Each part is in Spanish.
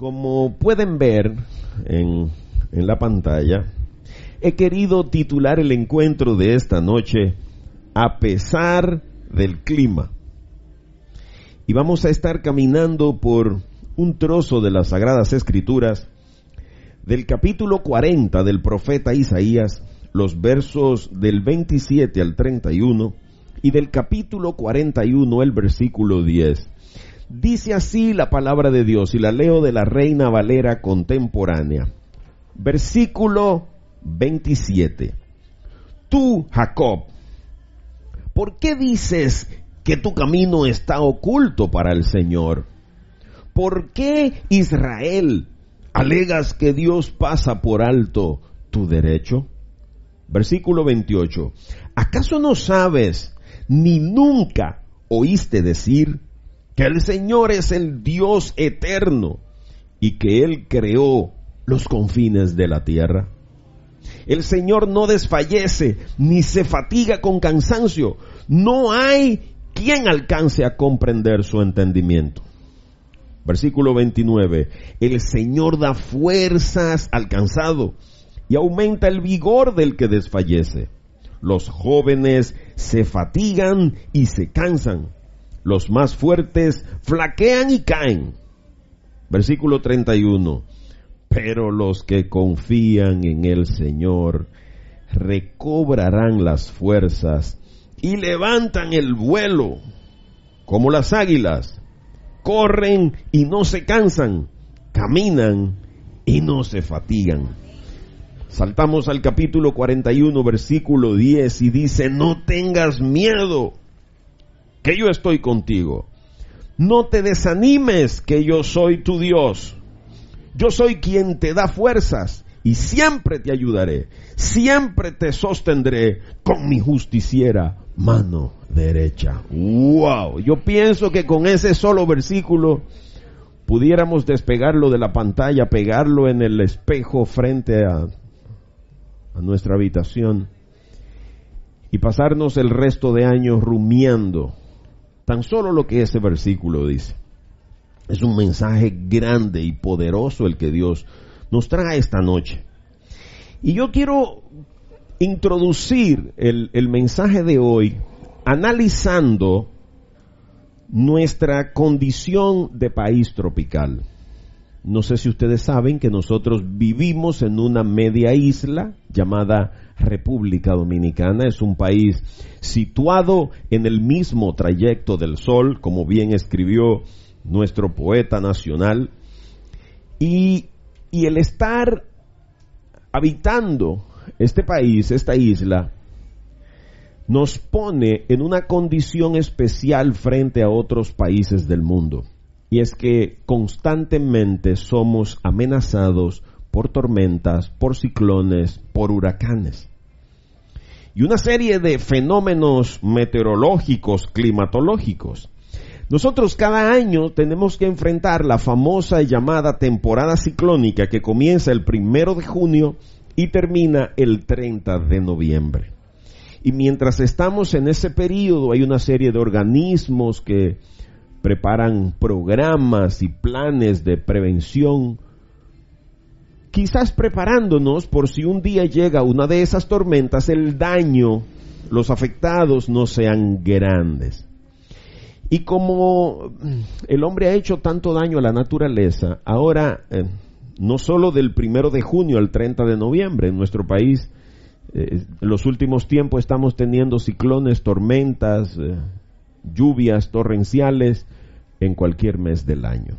Como pueden ver en la pantalla, he querido titular el encuentro de esta noche "A pesar del clima". Y vamos a estar caminando por un trozo de las Sagradas Escrituras del capítulo 40 del profeta Isaías, los versos del 27 al 31, y del capítulo 41, el versículo 10. Dice así la palabra de Dios, y la leo de la Reina Valera contemporánea. Versículo 27. Tú, Jacob, ¿por qué dices que tu camino está oculto para el Señor? ¿Por qué, Israel, alegas que Dios pasa por alto tu derecho? Versículo 28. ¿Acaso no sabes ni nunca oíste decir que el Señor es el Dios eterno y que Él creó los confines de la tierra? El Señor no desfallece ni se fatiga con cansancio. No hay quien alcance a comprender su entendimiento. Versículo 29. El Señor da fuerzas al cansado y aumenta el vigor del que desfallece. Los jóvenes se fatigan y se cansan. Los más fuertes flaquean y caen. Versículo 31. Pero los que confían en el Señor recobrarán las fuerzas y levantan el vuelo como las águilas. Corren y no se cansan, caminan y no se fatigan. Saltamos al capítulo 41, versículo 10, y dice: no tengas miedo, que yo estoy contigo. No te desanimes, que yo soy tu Dios. Yo soy quien te da fuerzas y siempre te ayudaré. Siempre te sostendré con mi justiciera mano derecha. ¡Wow! Yo pienso que con ese solo versículo pudiéramos despegarlo de la pantalla, pegarlo en el espejo frente a nuestra habitación y pasarnos el resto de años rumiando tan solo lo que ese versículo dice. Es un mensaje grande y poderoso el que Dios nos trae esta noche. Y yo quiero introducir el mensaje de hoy analizando nuestra condición de país tropical. No sé si ustedes saben que nosotros vivimos en una media isla llamada República Dominicana. Es un país situado en el mismo trayecto del Sol, como bien escribió nuestro poeta nacional. Y el estar habitando este país, esta isla, nos pone en una condición especial frente a otros países del mundo. Y es que constantemente somos amenazados por tormentas, por ciclones, por huracanes. Y una serie de fenómenos meteorológicos, climatológicos. Nosotros cada año tenemos que enfrentar la famosa y llamada temporada ciclónica que comienza el 1 de junio y termina el 30 de noviembre. Y mientras estamos en ese periodo hay una serie de organismos que preparan programas y planes de prevención, quizás preparándonos por si un día llega una de esas tormentas, el daño, los afectados no sean grandes. Y como el hombre ha hecho tanto daño a la naturaleza, ahora no solo del 1 de junio al 30 de noviembre en nuestro país, en los últimos tiempos estamos teniendo ciclones, tormentas, lluvias torrenciales en cualquier mes del año.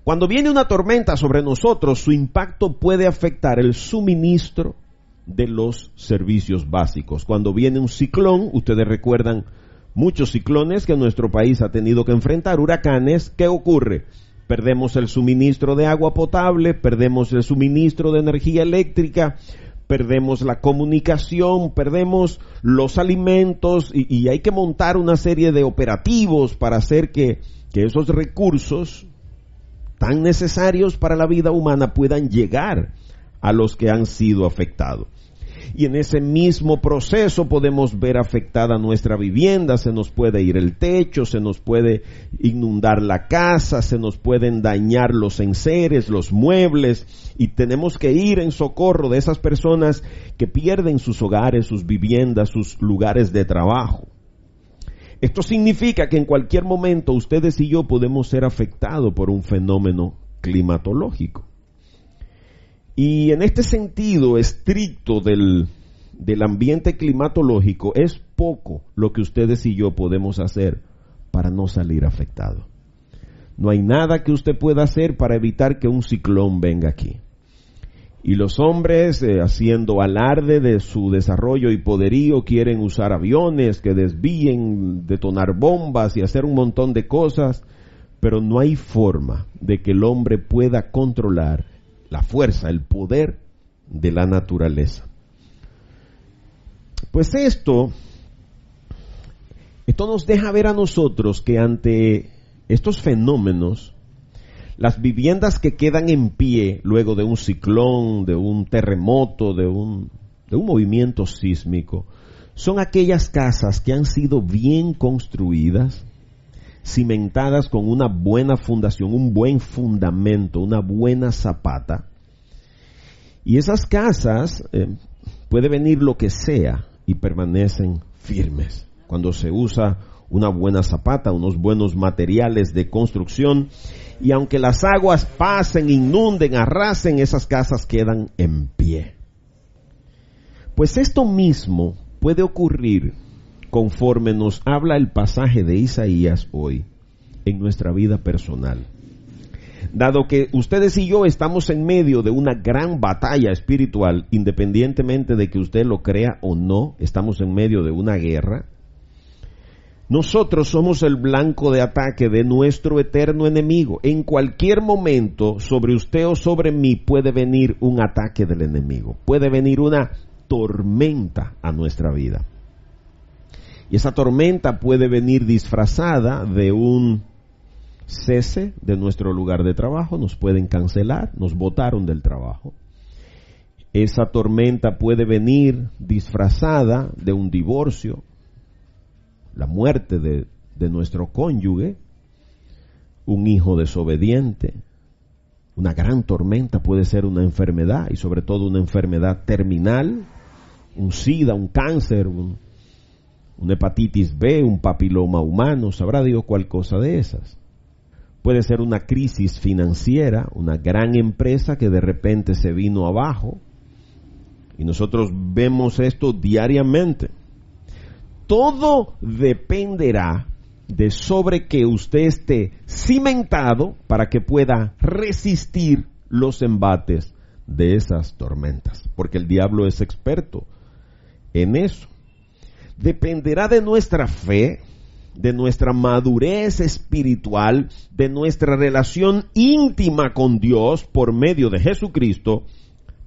Cuando viene una tormenta sobre nosotros, su impacto puede afectar el suministro de los servicios básicos. Cuando viene un ciclón, ustedes recuerdan muchos ciclones que nuestro país ha tenido que enfrentar, huracanes, ¿qué ocurre? Perdemos el suministro de agua potable, perdemos el suministro de energía eléctrica, perdemos la comunicación, perdemos los alimentos y hay que montar una serie de operativos para hacer que esos recursos tan necesarios para la vida humana puedan llegar a los que han sido afectados. Y en ese mismo proceso podemos ver afectada nuestra vivienda, se nos puede ir el techo, se nos puede inundar la casa, se nos pueden dañar los enseres, los muebles, y tenemos que ir en socorro de esas personas que pierden sus hogares, sus viviendas, sus lugares de trabajo. Esto significa que en cualquier momento ustedes y yo podemos ser afectados por un fenómeno climatológico. Y en este sentido estricto del ambiente climatológico, es poco lo que ustedes y yo podemos hacer para no salir afectados. No hay nada que usted pueda hacer para evitar que un ciclón venga aquí. Y los hombres, haciendo alarde de su desarrollo y poderío, quieren usar aviones que desvíen, detonar bombas y hacer un montón de cosas, pero no hay forma de que el hombre pueda controlar la fuerza, el poder de la naturaleza. Pues esto nos deja ver a nosotros que ante estos fenómenos, las viviendas que quedan en pie luego de un ciclón, de un terremoto, de un movimiento sísmico, son aquellas casas que han sido bien construidas, cimentadas con una buena fundación, un buen fundamento, una buena zapata. Y esas casas puede venir lo que sea y permanecen firmes cuando se usa una buena zapata, unos buenos materiales de construcción, y aunque las aguas pasen, inunden, arrasen, esas casas quedan en pie. Pues esto mismo puede ocurrir conforme nos habla el pasaje de Isaías hoy en nuestra vida personal. Dado que ustedes y yo estamos en medio de una gran batalla espiritual, independientemente de que usted lo crea o no, estamos en medio de una guerra. Nosotros somos el blanco de ataque de nuestro eterno enemigo. En cualquier momento, sobre usted o sobre mí, puede venir un ataque del enemigo. Puede venir una tormenta a nuestra vida. Y esa tormenta puede venir disfrazada de un cese de nuestro lugar de trabajo. Nos pueden cancelar, nos botaron del trabajo. Esa tormenta puede venir disfrazada de un divorcio, la muerte de nuestro cónyuge, un hijo desobediente. Una gran tormenta puede ser una enfermedad, y sobre todo una enfermedad terminal, un SIDA, un cáncer, una hepatitis B, un papiloma humano, sabrá Dios cuál cosa de esas. Puede ser una crisis financiera, una gran empresa que de repente se vino abajo, y nosotros vemos esto diariamente. Todo dependerá de sobre que usted esté cimentado para que pueda resistir los embates de esas tormentas, porque el diablo es experto en eso. Dependerá de nuestra fe, de nuestra madurez espiritual, de nuestra relación íntima con Dios por medio de Jesucristo,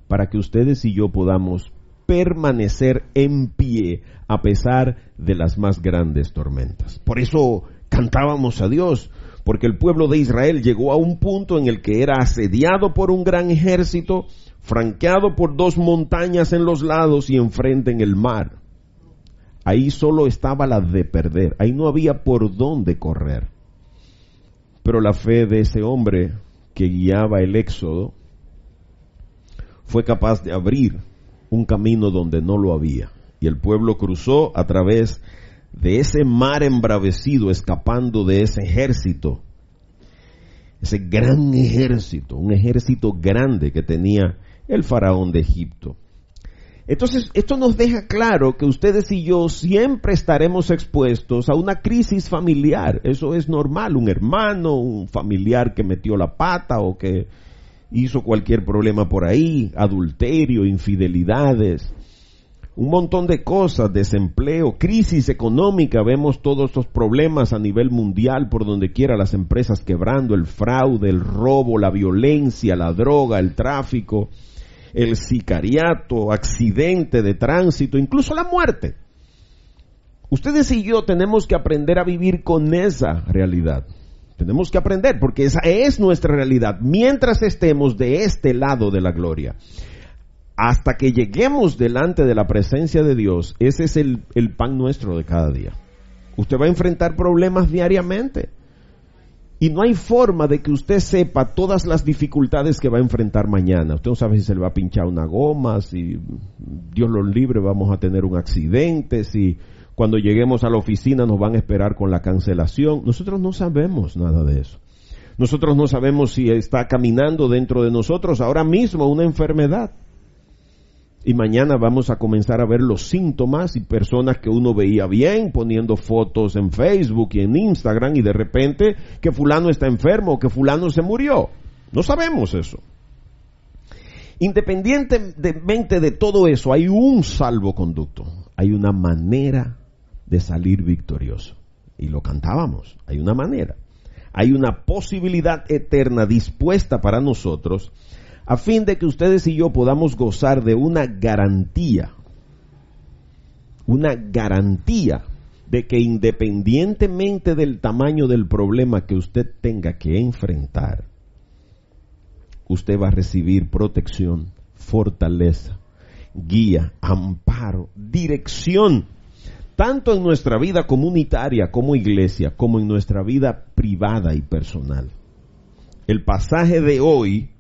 para que ustedes y yo podamos permanecer en pie a pesar de las más grandes tormentas. Por eso cantábamos a Dios, porque el pueblo de Israel llegó a un punto en el que era asediado por un gran ejército, franqueado por 2 montañas en los lados y enfrente en el mar. Ahí solo estaba la de perder, ahí no había por dónde correr. Pero la fe de ese hombre que guiaba el éxodo fue capaz de abrir un camino donde no lo había. Y el pueblo cruzó a través de ese mar embravecido, escapando de ese ejército. Ese gran ejército, un ejército grande que tenía el faraón de Egipto. Entonces, esto nos deja claro que ustedes y yo siempre estaremos expuestos a una crisis familiar. Eso es normal. Un hermano, un familiar que metió la pata o que hizo cualquier problema por ahí, adulterio, infidelidades, un montón de cosas, desempleo, crisis económica. Vemos todos estos problemas a nivel mundial, por donde quiera, las empresas quebrando, el fraude, el robo, la violencia, la droga, el tráfico, el sicariato, accidente de tránsito, incluso la muerte. Ustedes y yo tenemos que aprender a vivir con esa realidad. Tenemos que aprender, porque esa es nuestra realidad mientras estemos de este lado de la gloria. hasta que lleguemos delante de la presencia de Dios, ese es el pan nuestro de cada día. Usted va a enfrentar problemas diariamente. Y no hay forma de que usted sepa todas las dificultades que va a enfrentar mañana. Usted no sabe si se le va a pinchar una goma, si Dios lo libre vamos a tener un accidente, si cuando lleguemos a la oficina nos van a esperar con la cancelación. Nosotros no sabemos nada de eso. Nosotros no sabemos si está caminando dentro de nosotros ahora mismo una enfermedad. Y mañana vamos a comenzar a ver los síntomas y personas que uno veía bien poniendo fotos en Facebook y en Instagram y de repente que fulano está enfermo, que fulano se murió. No sabemos eso. Independientemente de todo eso, hay un salvoconducto. Hay una manera de salir victorioso. Y lo cantábamos. Hay una manera. Hay una posibilidad eterna dispuesta para nosotros a fin de que ustedes y yo podamos gozar de una garantía de que independientemente del tamaño del problema que usted tenga que enfrentar, usted va a recibir protección, fortaleza, guía, amparo, dirección, tanto en nuestra vida comunitaria como iglesia, como en nuestra vida privada y personal. El pasaje de hoy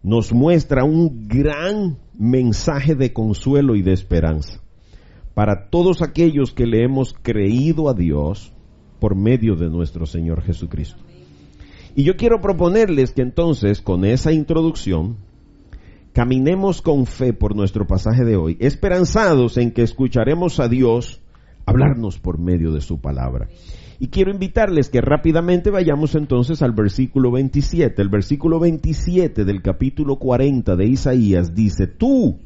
nos muestra un gran mensaje de consuelo y de esperanza para todos aquellos que le hemos creído a Dios por medio de nuestro Señor Jesucristo. Y yo quiero proponerles que entonces, con esa introducción, caminemos con fe por nuestro pasaje de hoy, esperanzados en que escucharemos a Dios hablarnos por medio de su palabra. Y quiero invitarles que rápidamente vayamos entonces al versículo 27. El versículo 27 del capítulo 40 de Isaías dice: Tú,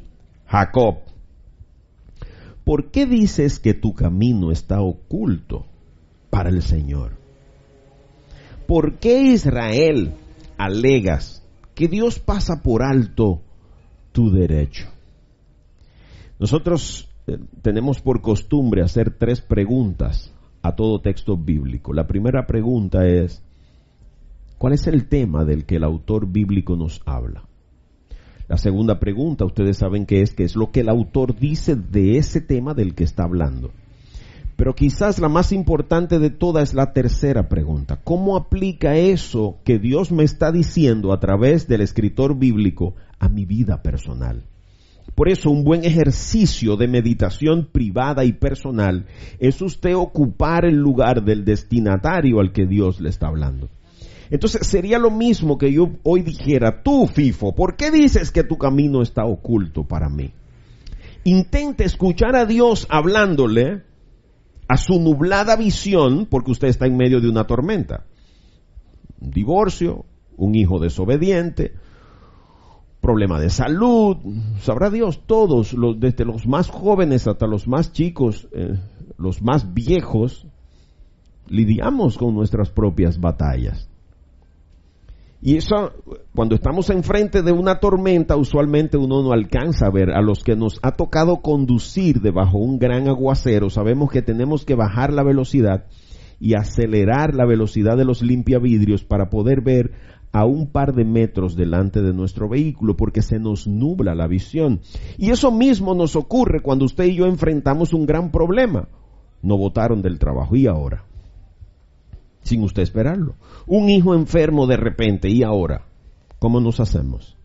Jacob, ¿por qué dices que tu camino está oculto para el Señor? ¿Por qué, Israel, alegas que Dios pasa por alto tu derecho? Nosotros tenemos por costumbre hacer 3 preguntas a todo texto bíblico. La primera pregunta es: ¿cuál es el tema del que el autor bíblico nos habla? La segunda pregunta, ustedes saben qué es lo que el autor dice de ese tema del que está hablando. Pero quizás la más importante de todas es la tercera pregunta: ¿cómo aplica eso que Dios me está diciendo a través del escritor bíblico a mi vida personal? Por eso un buen ejercicio de meditación privada y personal es usted ocupar el lugar del destinatario al que Dios le está hablando. Entonces sería lo mismo que yo hoy dijera: tú, Fifo, ¿por qué dices que tu camino está oculto para mí? Intente escuchar a Dios hablándole a su nublada visión, porque usted está en medio de una tormenta. Un divorcio, un hijo desobediente, problema de salud, sabrá Dios, todos, desde los más jóvenes hasta los más chicos, los más viejos, lidiamos con nuestras propias batallas. Y eso, cuando estamos enfrente de una tormenta, usualmente uno no alcanza a ver. A los que nos ha tocado conducir debajo un gran aguacero, sabemos que tenemos que bajar la velocidad y acelerar la velocidad de los limpiavidrios para poder ver a un par de metros delante de nuestro vehículo, porque se nos nubla la visión. Y eso mismo nos ocurre cuando usted y yo enfrentamos un gran problema. No botaron del trabajo, ¿y ahora? Sin usted esperarlo. Un hijo enfermo de repente, ¿y ahora? ¿Cómo nos hacemos?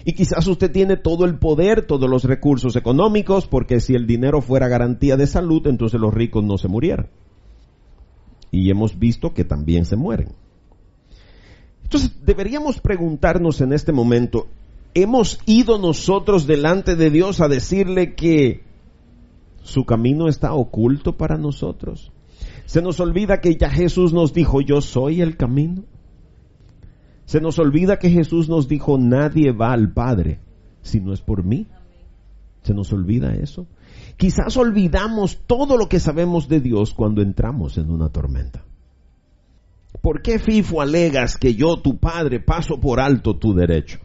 Y quizás usted tiene todo el poder, todos los recursos económicos, porque si el dinero fuera garantía de salud, entonces los ricos no se murieran. Y hemos visto que también se mueren. Entonces, deberíamos preguntarnos en este momento, ¿hemos ido nosotros delante de Dios a decirle que su camino está oculto para nosotros? Se nos olvida que ya Jesús nos dijo: yo soy el camino. Se nos olvida que Jesús nos dijo: nadie va al Padre si no es por mí. Se nos olvida eso. Quizás olvidamos todo lo que sabemos de Dios cuando entramos en una tormenta. ¿Por qué, Fifo, alegas que yo, tu padre, paso por alto tu derecho?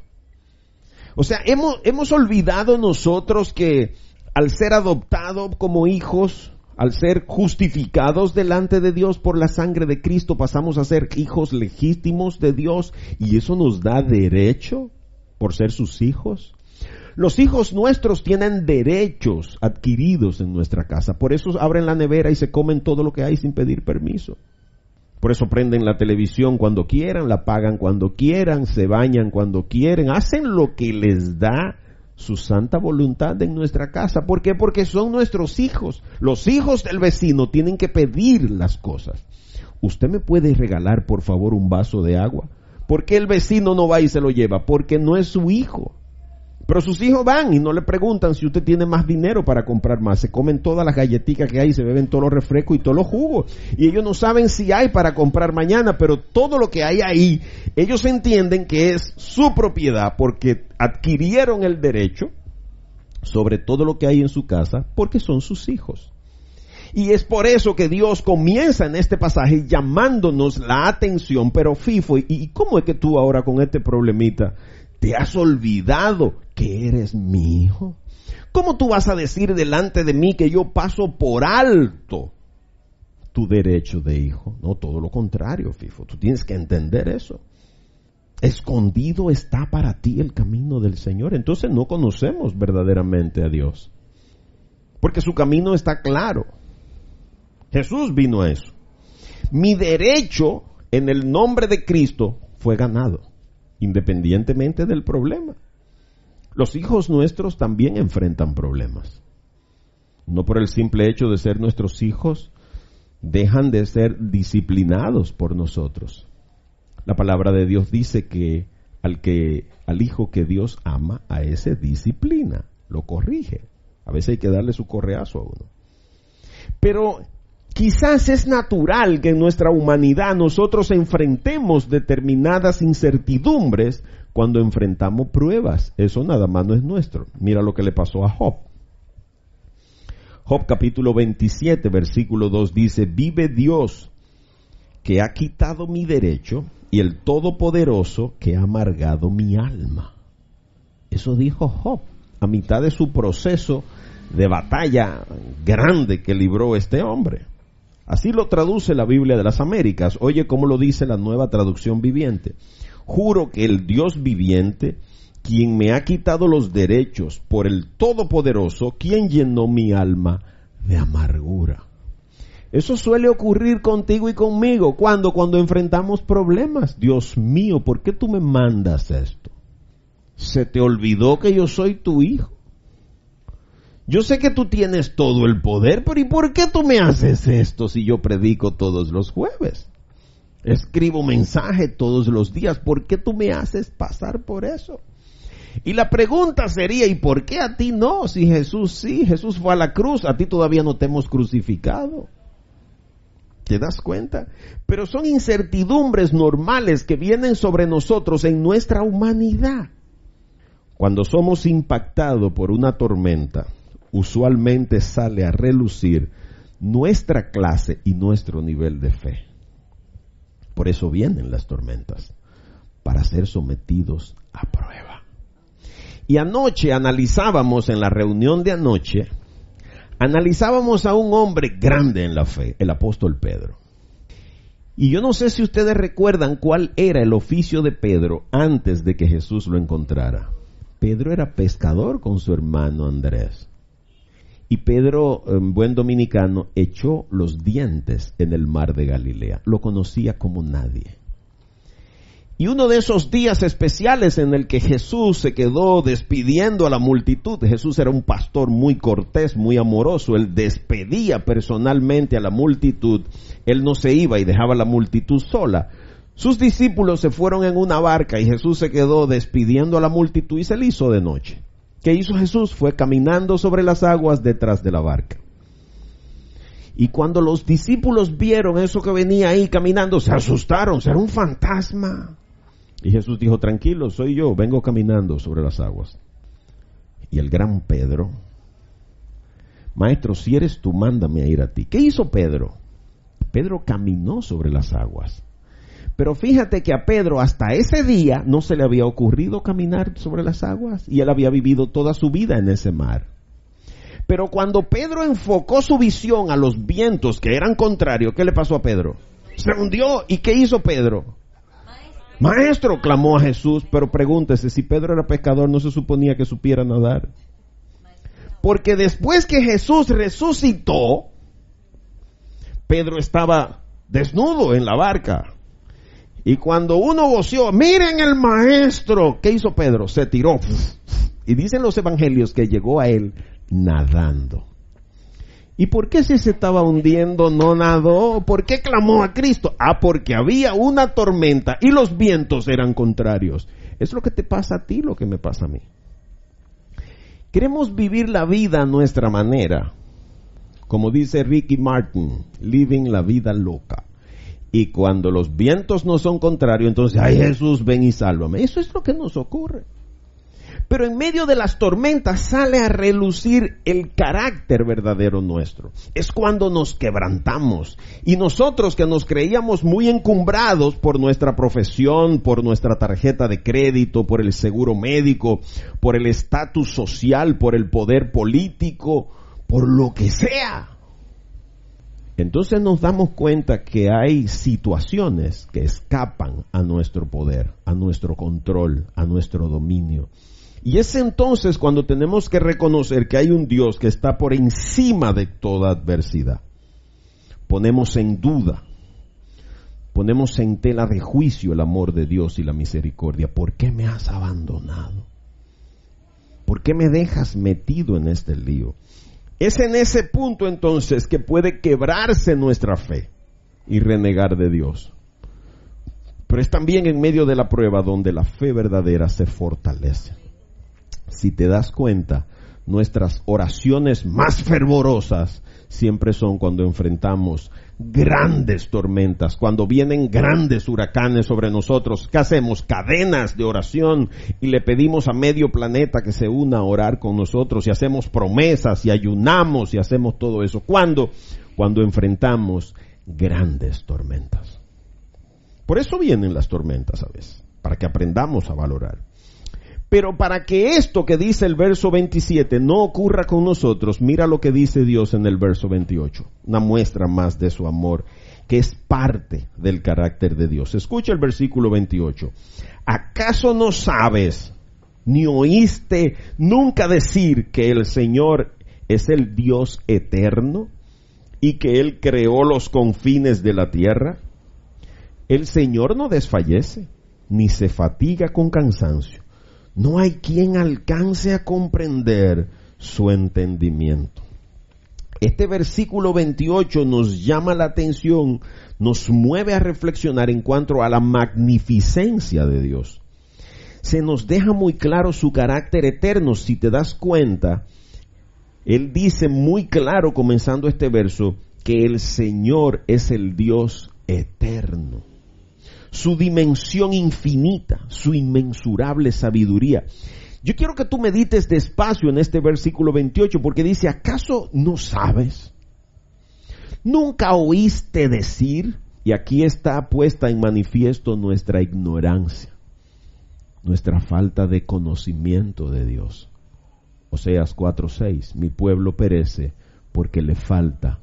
O sea, hemos olvidado nosotros que al ser adoptados como hijos, al ser justificados delante de Dios por la sangre de Cristo, pasamos a ser hijos legítimos de Dios, y eso nos da derecho por ser sus hijos. Los hijos nuestros tienen derechos adquiridos en nuestra casa. Por eso abren la nevera y se comen todo lo que hay sin pedir permiso. Por eso prenden la televisión cuando quieran, la apagan cuando quieran, se bañan cuando quieren, hacen lo que les da su santa voluntad en nuestra casa. ¿Por qué? Porque son nuestros hijos. Los hijos del vecino tienen que pedir las cosas. ¿Usted me puede regalar, por favor, un vaso de agua? ¿Por qué el vecino no va y se lo lleva? Porque no es su hijo. Pero sus hijos van y no le preguntan si usted tiene más dinero para comprar más. Se comen todas las galletitas que hay, se beben todos los refrescos y todos los jugos. Y ellos no saben si hay para comprar mañana, pero todo lo que hay ahí, ellos entienden que es su propiedad porque adquirieron el derecho sobre todo lo que hay en su casa porque son sus hijos. Y es por eso que Dios comienza en este pasaje llamándonos la atención. Pero Fifo, ¿y cómo es que tú ahora con este problemita te has olvidado que eres mi hijo? ¿Cómo tú vas a decir delante de mí que yo paso por alto tu derecho de hijo? No, todo lo contrario, Fifo. Tú tienes que entender eso. Escondido está para ti el camino del Señor. Entonces no conocemos verdaderamente a Dios. Porque su camino está claro. Jesús vino a eso. Mi derecho en el nombre de Cristo fue ganado, independientemente del problema. Los hijos nuestros también enfrentan problemas. No por el simple hecho de ser nuestros hijos, dejan de ser disciplinados por nosotros. La palabra de Dios dice que al hijo que Dios ama, a ese disciplina, lo corrige. A veces hay que darle su correazo a uno. Pero quizás es natural que en nuestra humanidad nosotros enfrentemos determinadas incertidumbres cuando enfrentamos pruebas. Eso nada más no es nuestro. Mira lo que le pasó a Job. Job capítulo 27, versículo 2 dice: vive Dios que ha quitado mi derecho y el Todopoderoso que ha amargado mi alma. Eso dijo Job a mitad de su proceso de batalla grande que libró este hombre. Así lo traduce la Biblia de las Américas. Oye cómo lo dice la Nueva Traducción Viviente. Juro que el Dios viviente, quien me ha quitado los derechos por el Todopoderoso, quien llenó mi alma de amargura. Eso suele ocurrir contigo y conmigo. Cuando enfrentamos problemas. Dios mío, ¿por qué tú me mandas esto? ¿Se te olvidó que yo soy tu hijo? Yo sé que tú tienes todo el poder, pero ¿y por qué tú me haces esto si yo predico todos los jueves? Escribo mensaje todos los días, ¿por qué tú me haces pasar por eso? Y la pregunta sería, ¿y por qué a ti no? Si Jesús sí, Jesús fue a la cruz, a ti todavía no te hemos crucificado. ¿Te das cuenta? Pero son incertidumbres normales que vienen sobre nosotros en nuestra humanidad. Cuando somos impactados por una tormenta, usualmente sale a relucir nuestra clase y nuestro nivel de fe. Por eso vienen las tormentas, para ser sometidos a prueba. Y anoche analizábamos, en la reunión de anoche, analizábamos a un hombre grande en la fe, el apóstol Pedro. Y yo no sé si ustedes recuerdan cuál era el oficio de Pedro antes de que Jesús lo encontrara. Pedro era pescador con su hermano Andrés. Y Pedro, en buen dominicano, echó los dientes en el mar de Galilea. Lo conocía como nadie. Y uno de esos días especiales en el que Jesús se quedó despidiendo a la multitud. Jesús era un pastor muy cortés, muy amoroso. Él despedía personalmente a la multitud. Él no se iba y dejaba a la multitud sola. Sus discípulos se fueron en una barca y Jesús se quedó despidiendo a la multitud y se le hizo de noche. ¿Qué hizo Jesús? Fue caminando sobre las aguas detrás de la barca. Y cuando los discípulos vieron eso que venía ahí caminando, se asustaron, será un fantasma. Y Jesús dijo, tranquilo, soy yo, vengo caminando sobre las aguas. Y el gran Pedro, maestro, si eres tú, mándame a ir a ti. ¿Qué hizo Pedro? Pedro caminó sobre las aguas. Pero fíjate que a Pedro hasta ese día no se le había ocurrido caminar sobre las aguas y él había vivido toda su vida en ese mar. Pero cuando Pedro enfocó su visión a los vientos que eran contrarios, ¿qué le pasó a Pedro? Se hundió. ¿Y qué hizo Pedro? Maestro, clamó a Jesús, pero pregúntese, si Pedro era pescador, ¿no se suponía que supiera nadar? Porque después que Jesús resucitó, Pedro estaba desnudo en la barca. Y cuando uno voció, miren el maestro, ¿qué hizo Pedro? Se tiró. Y dicen los evangelios que llegó a él nadando. ¿Y por qué si se estaba hundiendo no nadó? ¿Por qué clamó a Cristo? Porque había una tormenta y los vientos eran contrarios. Es lo que te pasa a ti, lo que me pasa a mí. Queremos vivir la vida a nuestra manera. Como dice Ricky Martin, living la vida loca. Y cuando los vientos no son contrarios, entonces, ay Jesús, ven y sálvame. Eso es lo que nos ocurre. Pero en medio de las tormentas sale a relucir el carácter verdadero nuestro. Es cuando nos quebrantamos. Y nosotros que nos creíamos muy encumbrados por nuestra profesión, por nuestra tarjeta de crédito, por el seguro médico, por el estatus social, por el poder político, por lo que sea. Entonces nos damos cuenta que hay situaciones que escapan a nuestro poder, a nuestro control, a nuestro dominio. Y es entonces cuando tenemos que reconocer que hay un Dios que está por encima de toda adversidad. Ponemos en duda, ponemos en tela de juicio el amor de Dios y la misericordia. ¿Por qué me has abandonado? ¿Por qué me dejas metido en este lío? Es en ese punto entonces que puede quebrarse nuestra fe y renegar de Dios. Pero es también en medio de la prueba donde la fe verdadera se fortalece. Si te das cuenta, nuestras oraciones más fervorosas siempre son cuando enfrentamos grandes tormentas, cuando vienen grandes huracanes sobre nosotros. ¿Qué hacemos? Cadenas de oración y le pedimos a medio planeta que se una a orar con nosotros y hacemos promesas y ayunamos y hacemos todo eso. ¿Cuándo? Cuando enfrentamos grandes tormentas. Por eso vienen las tormentas a veces, para que aprendamos a valorar. Pero para que esto que dice el verso 27 no ocurra con nosotros, mira lo que dice Dios en el verso 28. Una muestra más de su amor, que es parte del carácter de Dios. Escucha el versículo 28. ¿Acaso no sabes, ni oíste nunca decir que el Señor es el Dios eterno y que Él creó los confines de la tierra? El Señor no desfallece, ni se fatiga con cansancio. No hay quien alcance a comprender su entendimiento. Este versículo 28 nos llama la atención, nos mueve a reflexionar en cuanto a la magnificencia de Dios. Se nos deja muy claro su carácter eterno. Si te das cuenta, Él dice muy claro, comenzando este verso, que el Señor es el Dios eterno. Su dimensión infinita, su inmensurable sabiduría. Yo quiero que tú medites despacio en este versículo 28 porque dice, ¿acaso no sabes? ¿Nunca oíste decir? Y aquí está puesta en manifiesto nuestra ignorancia, nuestra falta de conocimiento de Dios. Oseas 4:6, mi pueblo perece porque le falta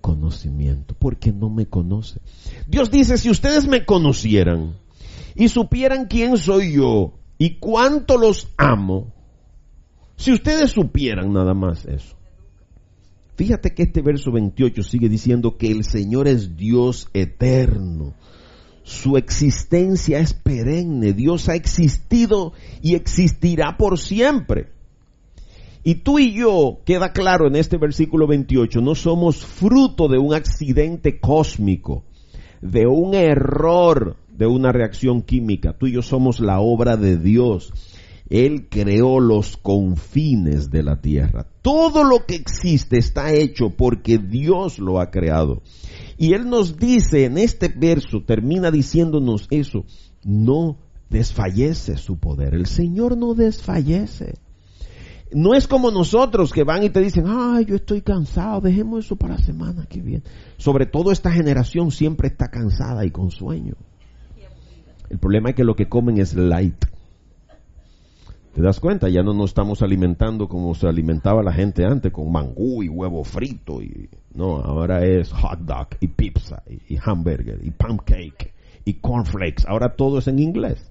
conocimiento, porque no me conoce. Dios dice, si ustedes me conocieran y supieran quién soy yo y cuánto los amo, si ustedes supieran nada más eso. Fíjate que este verso 28 sigue diciendo que el Señor es Dios eterno. Su existencia es perenne. Dios ha existido y existirá por siempre. Y tú y yo, queda claro en este versículo 28, no somos fruto de un accidente cósmico, de un error, de una reacción química. Tú y yo somos la obra de Dios. Él creó los confines de la tierra. Todo lo que existe está hecho porque Dios lo ha creado. Y Él nos dice en este verso, termina diciéndonos eso, no desfallece su poder. El Señor no desfallece. No es como nosotros que van y te dicen, ay, yo estoy cansado, dejemos eso para la semana que viene. Sobre todo esta generación siempre está cansada y con sueño. El problema es que lo que comen es light. ¿Te das cuenta? Ya no nos estamos alimentando como se alimentaba la gente antes, con mangú y huevo frito. No, ahora es hot dog y pizza y hamburger y pancake y cornflakes. Ahora todo es en inglés.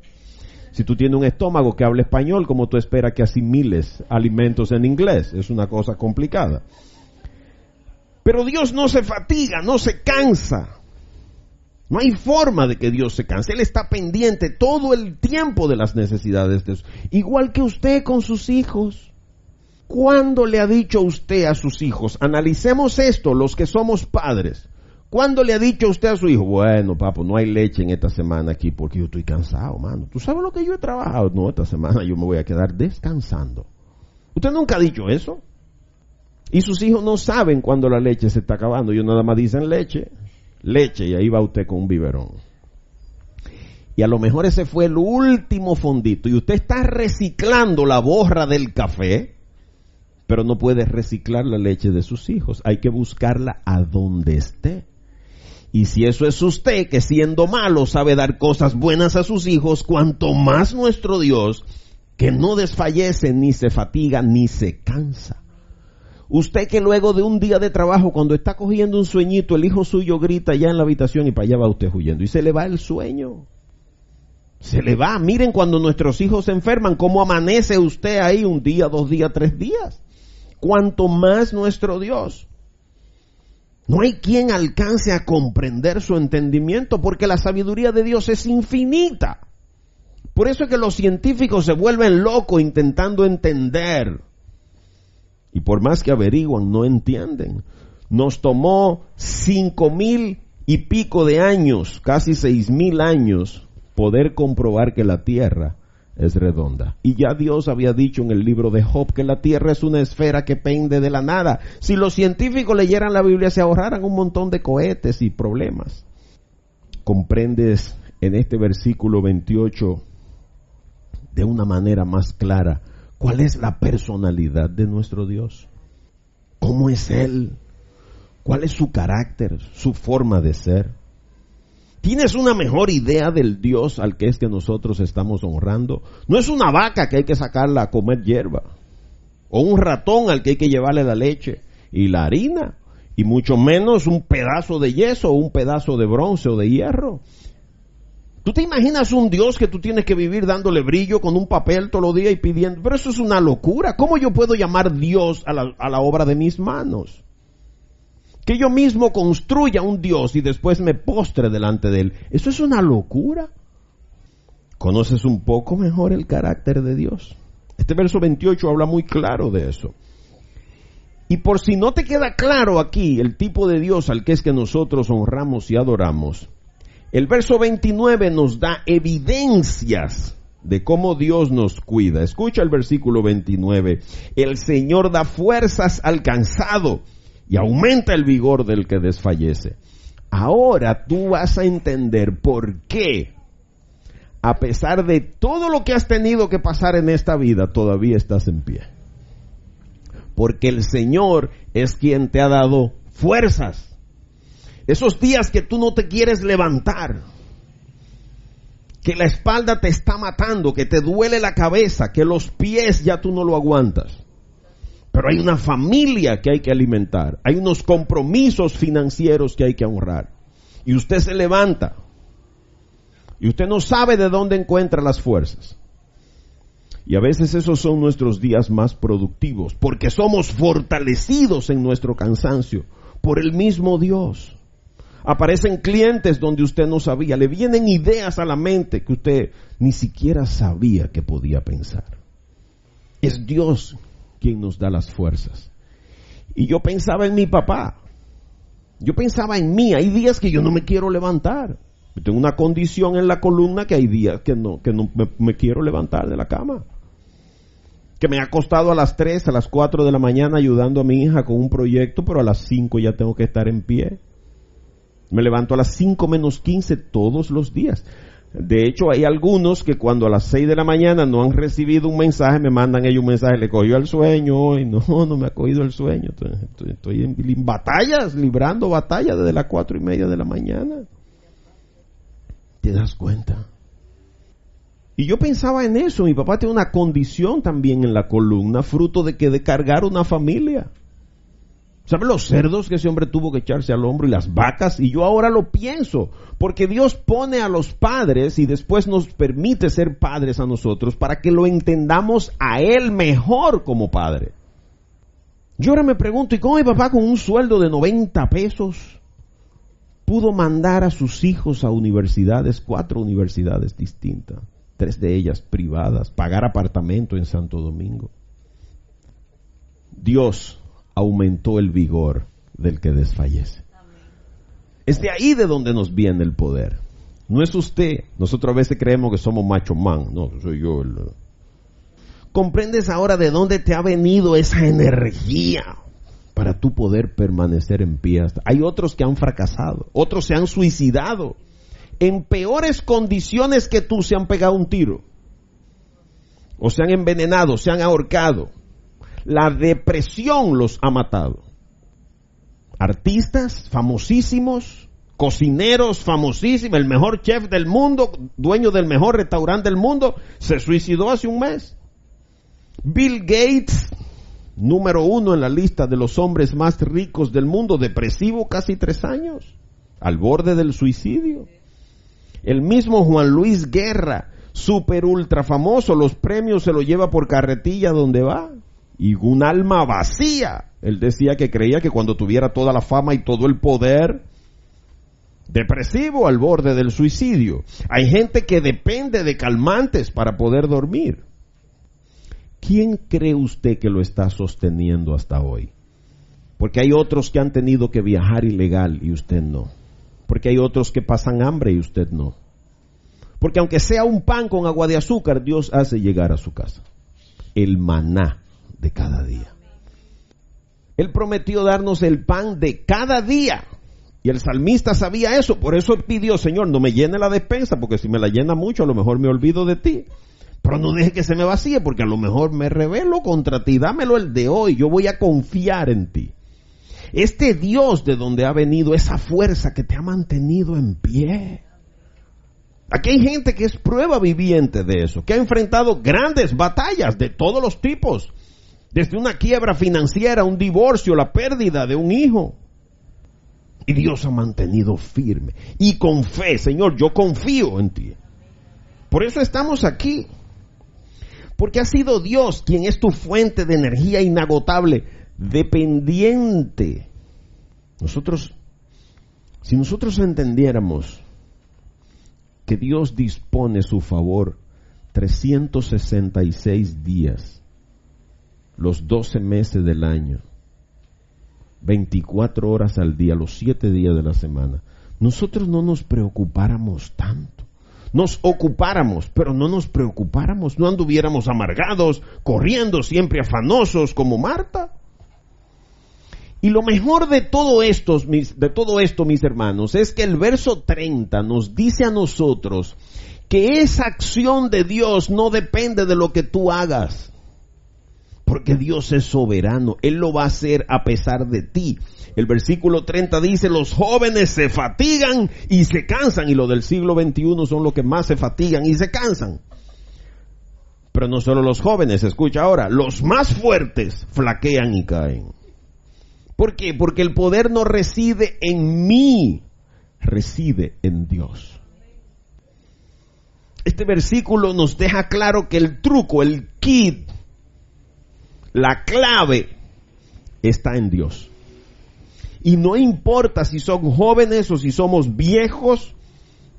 Si tú tienes un estómago que habla español, ¿cómo tú esperas que asimiles alimentos en inglés? Es una cosa complicada. Pero Dios no se fatiga, no se cansa. No hay forma de que Dios se canse. Él está pendiente todo el tiempo de las necesidades de Dios. Igual que usted con sus hijos. ¿Cuándo le ha dicho usted a sus hijos? Analicemos esto, los que somos padres. ¿Cuándo le ha dicho usted a su hijo? Bueno, papo, no hay leche en esta semana aquí porque yo estoy cansado, mano. ¿Tú sabes lo que yo he trabajado? No, esta semana yo me voy a quedar descansando. ¿Usted nunca ha dicho eso? Y sus hijos no saben cuándo la leche se está acabando. Ellos nada más dicen leche, leche, y ahí va usted con un biberón. Y a lo mejor ese fue el último fondito. Y usted está reciclando la borra del café, pero no puede reciclar la leche de sus hijos. Hay que buscarla a donde esté. Y si eso es usted, que siendo malo sabe dar cosas buenas a sus hijos, cuanto más nuestro Dios, que no desfallece, ni se fatiga, ni se cansa. Usted que luego de un día de trabajo, cuando está cogiendo un sueñito, el hijo suyo grita ya en la habitación y para allá va usted huyendo. Y se le va el sueño. Se le va. Miren cuando nuestros hijos se enferman, cómo amanece usted ahí un día, 2 días, 3 días. Cuanto más nuestro Dios. No hay quien alcance a comprender su entendimiento porque la sabiduría de Dios es infinita. Por eso es que los científicos se vuelven locos intentando entender. Y por más que averiguan, no entienden. Nos tomó 5,000 y pico de años, casi 6,000 años, poder comprobar que la Tierra es redonda. Y ya Dios había dicho en el libro de Job que la tierra es una esfera que pende de la nada. Si los científicos leyeran la Biblia, se ahorraran un montón de cohetes y problemas. Comprendes en este versículo 28 de una manera más clara cuál es la personalidad de nuestro Dios. ¿Cómo es Él? ¿Cuál es su carácter, su forma de ser? ¿Tienes una mejor idea del Dios al que es que nosotros estamos honrando? No es una vaca que hay que sacarla a comer hierba, o un ratón al que hay que llevarle la leche y la harina, y mucho menos un pedazo de yeso o un pedazo de bronce o de hierro. ¿Tú te imaginas un Dios que tú tienes que vivir dándole brillo con un papel todos los días y pidiendo? Pero eso es una locura. ¿Cómo yo puedo llamar Dios a la obra de mis manos? Que yo mismo construya un Dios y después me postre delante de Él. Eso es una locura. ¿Conoces un poco mejor el carácter de Dios? Este verso 28 habla muy claro de eso. Y por si no te queda claro aquí el tipo de Dios al que es que nosotros honramos y adoramos, el verso 29 nos da evidencias de cómo Dios nos cuida. Escucha el versículo 29. El Señor da fuerzas al cansado y aumenta el vigor del que desfallece. Ahora tú vas a entender por qué, a pesar de todo lo que has tenido que pasar en esta vida, todavía estás en pie. Porque el Señor es quien te ha dado fuerzas. Esos días que tú no te quieres levantar, que la espalda te está matando, que te duele la cabeza, que los pies ya tú no lo aguantas. Pero hay una familia que hay que alimentar. Hay unos compromisos financieros que hay que honrar. Y usted se levanta. Y usted no sabe de dónde encuentra las fuerzas. Y a veces esos son nuestros días más productivos. Porque somos fortalecidos en nuestro cansancio por el mismo Dios. Aparecen clientes donde usted no sabía. Le vienen ideas a la mente que usted ni siquiera sabía que podía pensar. Es Dios quien nos da las fuerzas. Y yo pensaba en mi papá. Yo pensaba en mí. Hay días que yo no me quiero levantar. Yo tengo una condición en la columna que hay días que no me quiero levantar de la cama. Que me ha acostado a las 3, a las 4 de la mañana ayudando a mi hija con un proyecto, pero a las 5 ya tengo que estar en pie. Me levanto a las 5 menos 15 todos los días. De hecho, hay algunos que cuando a las 6 de la mañana no han recibido un mensaje, me mandan ellos un mensaje, le cogió el sueño hoy. No me ha cogido el sueño. Estoy en batallas, librando batallas desde las 4:30 de la mañana. ¿Te das cuenta? Y yo pensaba en eso. Mi papá tiene una condición también en la columna, fruto de cargar una familia. ¿Sabe los cerdos que ese hombre tuvo que echarse al hombro y las vacas? Y yo ahora lo pienso, porque Dios pone a los padres y después nos permite ser padres a nosotros para que lo entendamos a Él mejor como padre. Yo ahora me pregunto, ¿y cómo mi papá con un sueldo de 90 pesos pudo mandar a sus hijos a universidades, 4 universidades distintas, 3 de ellas privadas, pagar apartamento en Santo Domingo? Dios aumentó el vigor del que desfallece. Es de ahí de donde nos viene el poder. No es usted. Nosotros a veces creemos que somos macho man. No, soy yo. ¿Comprendes ahora de dónde te ha venido esa energía para tú poder permanecer en pie? Hay otros que han fracasado. Otros se han suicidado. En peores condiciones que tú se han pegado un tiro. O se han envenenado, se han ahorcado. La depresión los ha matado. Artistas famosísimos, cocineros famosísimos, el mejor chef del mundo, dueño del mejor restaurante del mundo, se suicidó hace un mes. Bill Gates, número 1 en la lista de los hombres más ricos del mundo, depresivo casi 3 años, al borde del suicidio. El mismo Juan Luis Guerra, super ultra famoso, los premios se los lleva por carretilla donde va. Y un alma vacía. Él decía que creía que cuando tuviera toda la fama y todo el poder, depresivo al borde del suicidio. Hay gente que depende de calmantes para poder dormir. ¿Quién cree usted que lo está sosteniendo hasta hoy? Porque hay otros que han tenido que viajar ilegal y usted no. Porque hay otros que pasan hambre y usted no. Porque aunque sea un pan con agua de azúcar, Dios hace llegar a su casa el maná de cada día. Él prometió darnos el pan de cada día. Y el salmista sabía eso. Por eso pidió: Señor, no me llene la despensa, porque si me la llena mucho, a lo mejor me olvido de ti. Pero no deje que se me vacíe, porque a lo mejor me rebelo contra ti. Dámelo el de hoy. Yo voy a confiar en ti. Este Dios de donde ha venido esa fuerza que te ha mantenido en pie. Aquí hay gente que es prueba viviente de eso, que ha enfrentado grandes batallas de todos los tipos. Desde una quiebra financiera, un divorcio, la pérdida de un hijo. Y Dios ha mantenido firme. Y con fe: Señor, yo confío en ti. Por eso estamos aquí. Porque ha sido Dios quien es tu fuente de energía inagotable, dependiente. Si nosotros entendiéramos que Dios dispone su favor 366 días, los 12 meses del año, 24 horas al día, los 7 días de la semana, nosotros no nos preocupáramos tanto. Nos ocupáramos, pero no nos preocupáramos, no anduviéramos amargados, corriendo siempre afanosos como Marta. Y lo mejor de todo esto, mis hermanos, es que el verso 30 nos dice a nosotros que esa acción de Dios no depende de lo que tú hagas. Porque Dios es soberano, Él lo va a hacer a pesar de ti. El versículo 30 dice: los jóvenes se fatigan y se cansan. Y los del siglo XXI son los que más se fatigan y se cansan. Pero no solo los jóvenes, escucha ahora, los más fuertes flaquean y caen. ¿Por qué? Porque el poder no reside en mí, reside en Dios. Este versículo nos deja claro que el truco, el kit, la clave está en Dios. Y no importa si son jóvenes o si somos viejos,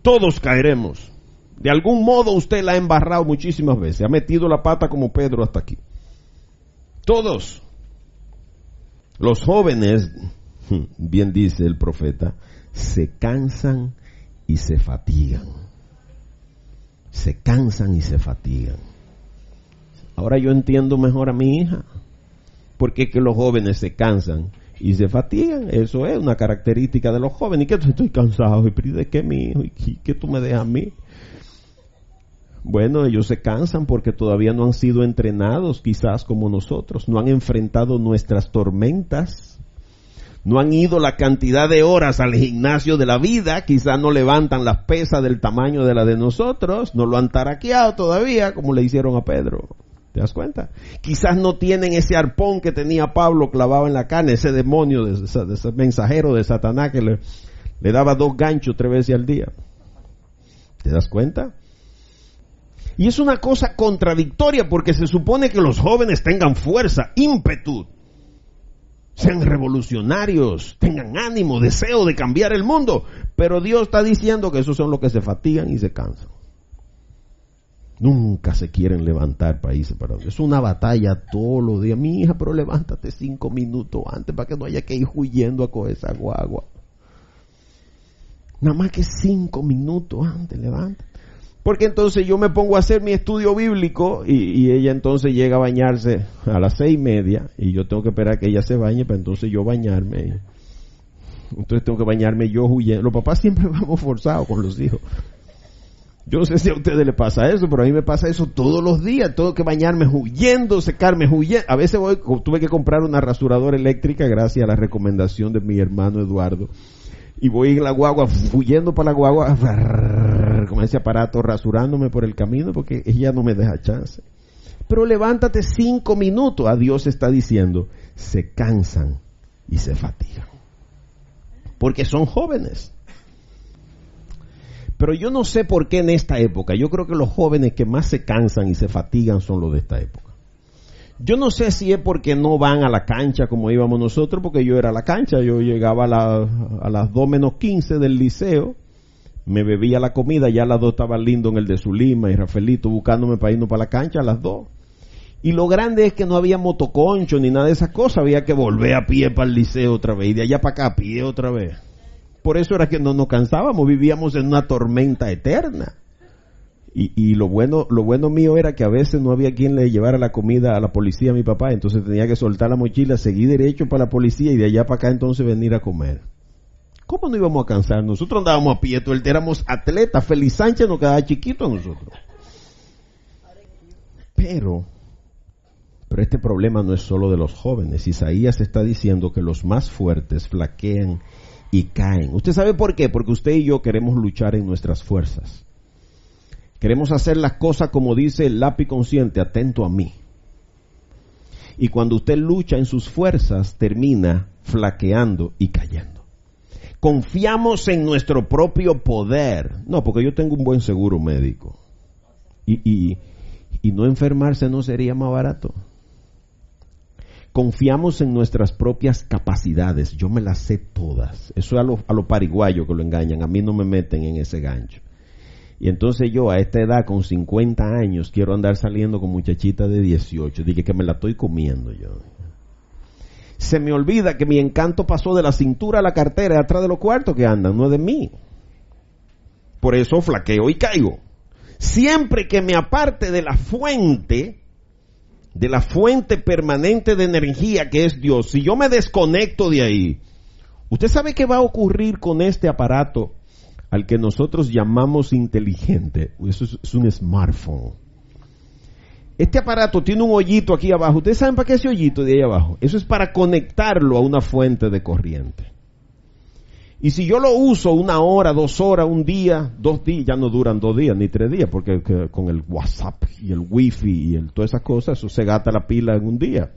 todos caeremos. De algún modo usted la ha embarrado muchísimas veces. Ha metido la pata como Pedro hasta aquí. Todos. Los jóvenes, bien dice el profeta, se cansan y se fatigan. Se cansan y se fatigan. Ahora yo entiendo mejor a mi hija. Porque es que los jóvenes se cansan y se fatigan. Eso es una característica de los jóvenes. ¿Y qué? Estoy cansado. ¿Y de qué, mi hijo? ¿Y qué tú me dejas a mí? Bueno, ellos se cansan porque todavía no han sido entrenados, quizás como nosotros. No han enfrentado nuestras tormentas. No han ido la cantidad de horas al gimnasio de la vida. Quizás no levantan las pesas del tamaño de la de nosotros. No lo han taraqueado todavía, como le hicieron a Pedro. ¿Te das cuenta? Quizás no tienen ese arpón que tenía Pablo clavado en la carne, ese demonio, de ese mensajero de Satanás que le daba 2 ganchos 3 veces al día. ¿Te das cuenta? Y es una cosa contradictoria porque se supone que los jóvenes tengan fuerza, ímpetu, sean revolucionarios, tengan ánimo, deseo de cambiar el mundo. Pero Dios está diciendo que esos son los que se fatigan y se cansan. Nunca se quieren levantar para irse para donde. Es una batalla todos los días. Mi hija, pero levántate 5 minutos antes para que no haya que ir huyendo a coger esa guagua. Nada más que 5 minutos antes, levántate. Porque entonces yo me pongo a hacer mi estudio bíblico y ella entonces llega a bañarse a las 6:30 y yo tengo que esperar que ella se bañe para entonces yo bañarme. Entonces tengo que bañarme yo huyendo. Los papás siempre vamos forzados con los hijos. Yo no sé si a ustedes les pasa eso, pero a mí me pasa eso todos los días. Tengo que bañarme huyendo, secarme huyendo. A veces tuve que comprar una rasuradora eléctrica gracias a la recomendación de mi hermano Eduardo. Y voy en la guagua, huyendo para la guagua, con ese aparato rasurándome por el camino porque ella no me deja chance. Pero levántate 5 minutos. A Dios está diciendo, se cansan y se fatigan. Porque son jóvenes. Pero yo no sé por qué en esta época. Yo creo que los jóvenes que más se cansan y se fatigan son los de esta época. Yo no sé si es porque no van a la cancha como íbamos nosotros, porque yo era a la cancha. Yo llegaba a las 2:15 del liceo, me bebía la comida, ya a las 2 estaba Lindo en el de Zulima y Rafaelito buscándome para irnos para la cancha a las 2. Y lo grande es que no había motoconcho ni nada de esas cosas, había que volver a pie para el liceo otra vez y de allá para acá a pie otra vez. Por eso era que no nos cansábamos, vivíamos en una tormenta eterna. Y lo bueno mío era que a veces no había quien le llevara la comida a la policía a mi papá, entonces tenía que soltar la mochila, seguir derecho para la policía y de allá para acá entonces venir a comer. ¿Cómo no íbamos a cansar? Nosotros andábamos a pie, todo el día éramos atletas. Félix Sánchez nos quedaba chiquito a nosotros. Pero este problema no es solo de los jóvenes. Isaías está diciendo que los más fuertes flaquean y caen. ¿Usted sabe por qué? Porque usted y yo queremos luchar en nuestras fuerzas. Queremos hacer las cosas como dice el lápiz consciente, atento a mí. Y cuando usted lucha en sus fuerzas, termina flaqueando y cayendo. Confiamos en nuestro propio poder. No, porque yo tengo un buen seguro médico. Y no enfermarse no sería más barato. Confiamos en nuestras propias capacidades. Yo me las sé todas. Eso es a los pariguayos que lo engañan. A mí no me meten en ese gancho. Y entonces yo a esta edad, con 50 años, quiero andar saliendo con muchachitas de 18. Dije que me la estoy comiendo yo. Se me olvida que mi encanto pasó de la cintura a la cartera, atrás de los cuartos que andan, no es de mí. Por eso flaqueo y caigo. Siempre que me aparte de la fuente permanente de energía que es Dios, si yo me desconecto de ahí, ¿usted sabe qué va a ocurrir con este aparato al que nosotros llamamos inteligente? Eso es un smartphone. Este aparato tiene un hoyito aquí abajo. ¿Ustedes saben para qué ese hoyito de ahí abajo? Eso es para conectarlo a una fuente de corriente. Y si yo lo uso 1 hora, 2 horas, un día, 2 días, ya no duran 2 días ni 3 días, porque con el WhatsApp y el Wi-Fi y todas esas cosas, eso se gasta la pila en un día.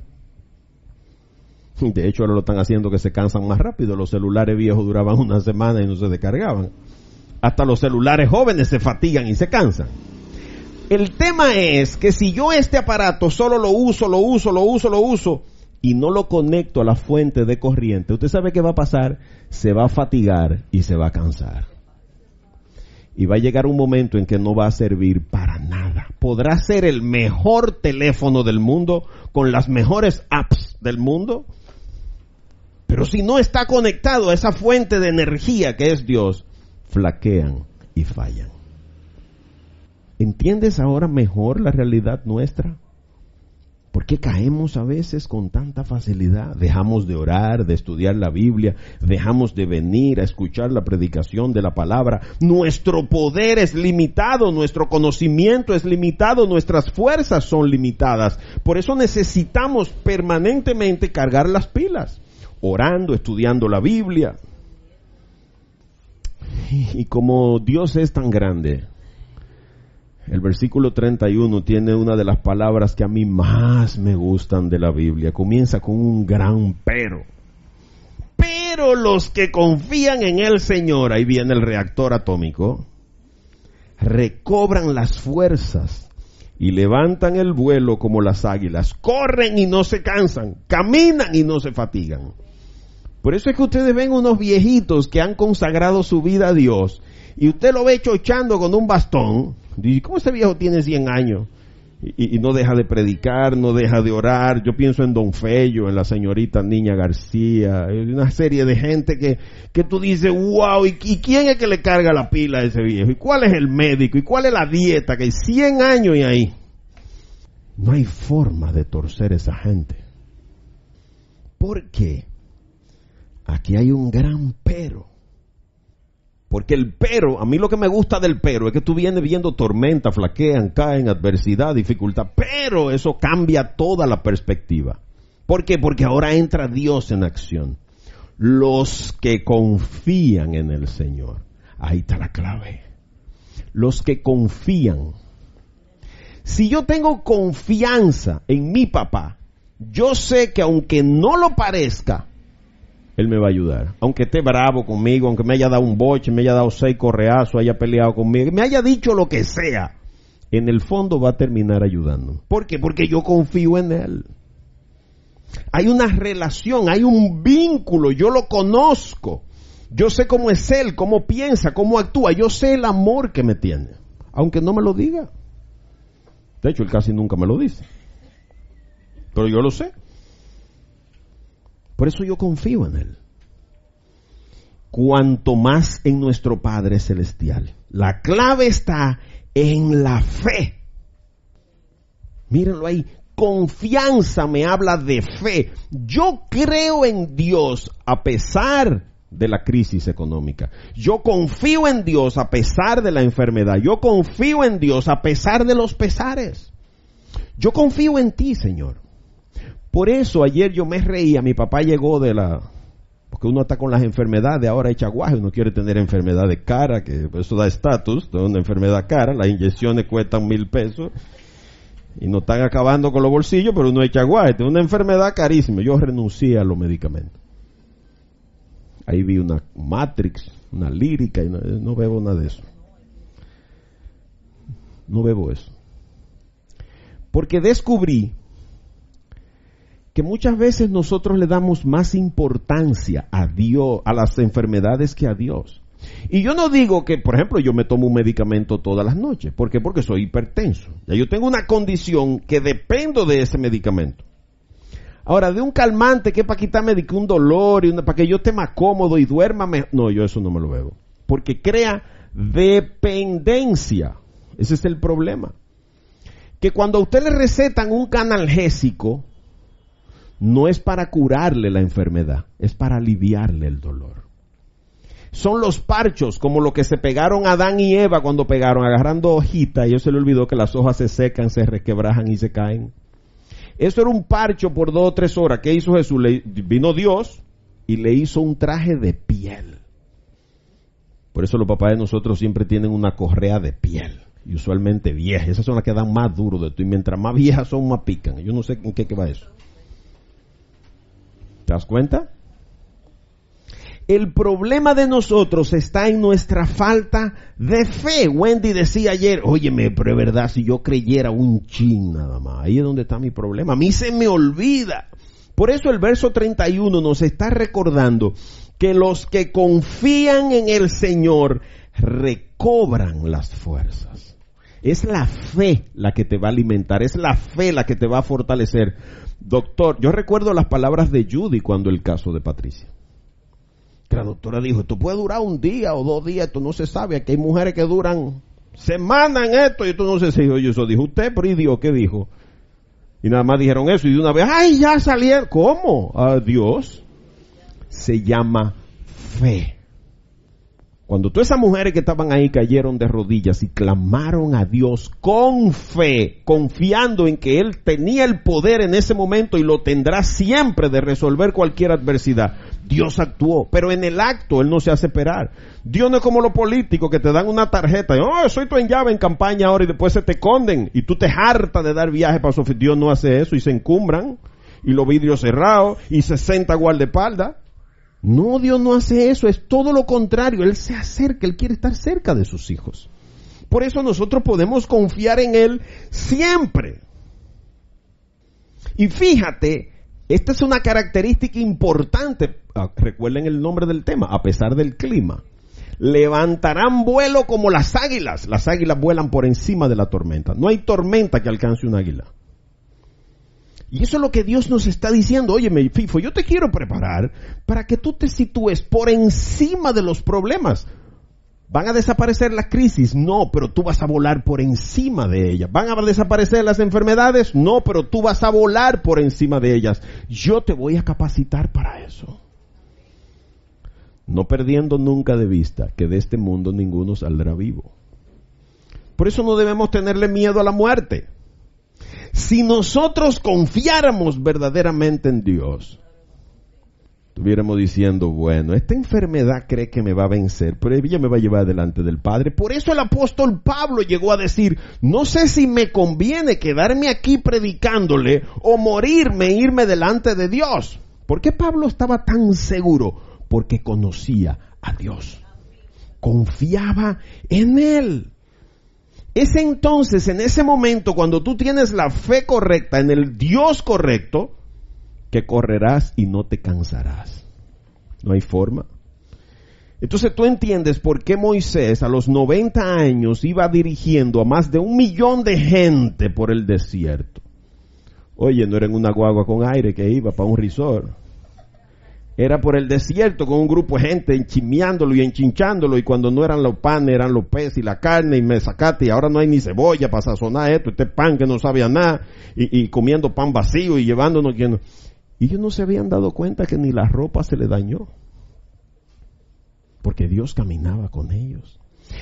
De hecho, ahora lo están haciendo que se cansan más rápido. Los celulares viejos duraban 1 semana y no se descargaban. Hasta los celulares jóvenes se fatigan y se cansan. El tema es que si yo este aparato solo lo uso y no lo conecto a la fuente de corriente, ¿usted sabe qué va a pasar? Se va a fatigar y se va a cansar. Y va a llegar un momento en que no va a servir para nada. Podrá ser el mejor teléfono del mundo, con las mejores apps del mundo, pero si no está conectado a esa fuente de energía que es Dios, flaquean y fallan. ¿Entiendes ahora mejor la realidad nuestra? ¿Por qué caemos a veces con tanta facilidad? Dejamos de orar, de estudiar la Biblia, dejamos de venir a escuchar la predicación de la palabra. Nuestro poder es limitado, nuestro conocimiento es limitado, nuestras fuerzas son limitadas. Por eso necesitamos permanentemente cargar las pilas, orando, estudiando la Biblia. Y como Dios es tan grande, el versículo 31 tiene una de las palabras que a mí más me gustan de la Biblia. Comienza con un gran pero. Pero los que confían en el Señor, ahí viene el reactor atómico, recobran las fuerzas y levantan el vuelo como las águilas. Corren y no se cansan, caminan y no se fatigan. Por eso es que ustedes ven unos viejitos que han consagrado su vida a Dios y usted lo ve chochando con un bastón. Dice, ¿cómo ese viejo tiene 100 años? Y no deja de predicar, no deja de orar. Yo pienso en Don Fello, en la señorita Niña García, una serie de gente que tú dices, wow, ¿y quién es que le carga la pila a ese viejo? ¿Y cuál es el médico? ¿Y cuál es la dieta? Que hay 100 años y ahí. No hay forma de torcer esa gente. ¿Por qué? Aquí hay un gran pero. Porque el pero, a mí lo que me gusta del pero es que tú vienes viendo tormenta, flaquean, caen, adversidad, dificultad, pero eso cambia toda la perspectiva. ¿Por qué? Porque ahora entra Dios en acción. Los que confían en el Señor. Ahí está la clave. Los que confían. Si yo tengo confianza en mi papá, yo sé que aunque no lo parezca, Él me va a ayudar. Aunque esté bravo conmigo, aunque me haya dado un boche, me haya dado 6 correazos, haya peleado conmigo, me haya dicho lo que sea, en el fondo va a terminar ayudando. ¿Por qué? Porque yo confío en Él. Hay una relación, hay un vínculo, yo lo conozco. Yo sé cómo es Él, cómo piensa, cómo actúa. Yo sé el amor que me tiene, aunque no me lo diga. De hecho, Él casi nunca me lo dice. Pero yo lo sé. Por eso yo confío en Él. Cuanto más en nuestro Padre Celestial. La clave está en la fe. Mírenlo ahí. Confianza me habla de fe. Yo creo en Dios a pesar de la crisis económica. Yo confío en Dios a pesar de la enfermedad. Yo confío en Dios a pesar de los pesares. Yo confío en ti, Señor. Por eso ayer yo me reía, mi papá llegó porque uno está con las enfermedades, ahora echa guaje, uno quiere tener enfermedad de cara, que eso da estatus, de una enfermedad cara, las inyecciones cuestan $1,000 y no están acabando con los bolsillos, pero uno echa guaje, tiene una enfermedad carísima. Yo renuncié a los medicamentos. Ahí vi una Matrix, una lírica, y no bebo nada de eso. No bebo eso. Porque descubrí que muchas veces nosotros le damos más importancia a Dios, a las enfermedades, que a Dios. Y yo no digo que, por ejemplo, yo me tomo un medicamento todas las noches. ¿Por qué? Porque soy hipertenso. Ya yo tengo una condición que dependo de ese medicamento. Ahora, de un calmante que es para quitarme de un dolor y para que yo esté más cómodo y duerma mejor. No, yo eso no me lo bebo. Porque crea dependencia. Ese es el problema. Que cuando a usted le recetan un analgésico, no es para curarle la enfermedad, es para aliviarle el dolor. Son los parchos, como lo que se pegaron Adán y Eva cuando pegaron, agarrando hojitas, y ellos se le olvidó que las hojas se secan, se resquebrajan y se caen. Eso era un parcho por 2 o 3 horas. ¿Qué hizo Jesús? Vino Dios y le hizo un traje de piel. Por eso los papás de nosotros siempre tienen una correa de piel, y usualmente viejas. Esas son las que dan más duro de tú, y mientras más viejas son, más pican. Yo no sé en qué va eso. ¿Te das cuenta? El problema de nosotros está en nuestra falta de fe. Wendy decía ayer, óyeme, pero es verdad, si yo creyera un chin nada más, ahí es donde está mi problema. A mí se me olvida. Por eso el verso 31 nos está recordando que los que confían en el Señor recobran las fuerzas. Es la fe la que te va a alimentar, es la fe la que te va a fortalecer. Doctor, yo recuerdo las palabras de Judy cuando el caso de Patricia. Que la doctora dijo, esto puede durar 1 día o 2 días, esto no se sabe. Aquí hay mujeres que duran semanas en esto y esto no se sabe. Oye, eso dijo usted, pero ¿y Dios qué dijo? Y nada más dijeron eso y de una vez, ¡ay, ya salieron! ¿Cómo? Dios se llama fe. Cuando todas esas mujeres que estaban ahí cayeron de rodillas y clamaron a Dios con fe, confiando en que Él tenía el poder en ese momento y lo tendrá siempre de resolver cualquier adversidad, Dios actuó. Pero en el acto Él no se hace esperar. Dios no es como los políticos que te dan una tarjeta y, soy tu en llave en campaña ahora, y después se te esconden y tú te hartas de dar viaje para su oficina. Dios no hace eso, y se encumbran y los vidrios cerrados y 60 guardaespaldas. No, Dios no hace eso, es todo lo contrario. Él se acerca, Él quiere estar cerca de sus hijos. Por eso nosotros podemos confiar en Él siempre. Y fíjate, esta es una característica importante. Recuerden el nombre del tema, a pesar del clima. Levantarán vuelo como las águilas. Las águilas vuelan por encima de la tormenta. No hay tormenta que alcance un águila. Y eso es lo que Dios nos está diciendo. Óyeme, Fifo, yo te quiero preparar para que tú te sitúes por encima de los problemas. ¿Van a desaparecer las crisis? No, pero tú vas a volar por encima de ellas. ¿Van a desaparecer las enfermedades? No, pero tú vas a volar por encima de ellas. Yo te voy a capacitar para eso. No perdiendo nunca de vista que de este mundo ninguno saldrá vivo. Por eso no debemos tenerle miedo a la muerte. Si nosotros confiáramos verdaderamente en Dios, estuviéramos diciendo, bueno, esta enfermedad cree que me va a vencer, pero ella me va a llevar delante del Padre. Por eso el apóstol Pablo llegó a decir, no sé si me conviene quedarme aquí predicándole o morirme e irme delante de Dios. ¿Por qué Pablo estaba tan seguro? Porque conocía a Dios, confiaba en Él. Es entonces, en ese momento, cuando tú tienes la fe correcta en el Dios correcto, que correrás y no te cansarás. No hay forma. Entonces tú entiendes por qué Moisés a los 90 años iba dirigiendo a más de 1 millón de gente por el desierto. Oye, no era en una guagua con aire que iba para un resort. Era por el desierto con un grupo de gente enchimeándolo y enchinchándolo, y cuando no eran los panes, eran los peces y la carne, y me sacaste, y ahora no hay ni cebolla para sazonar esto, este pan que no sabía nada, y comiendo pan vacío y llevándonos lleno. Y ellos no se habían dado cuenta que ni la ropa se le dañó, porque Dios caminaba con ellos.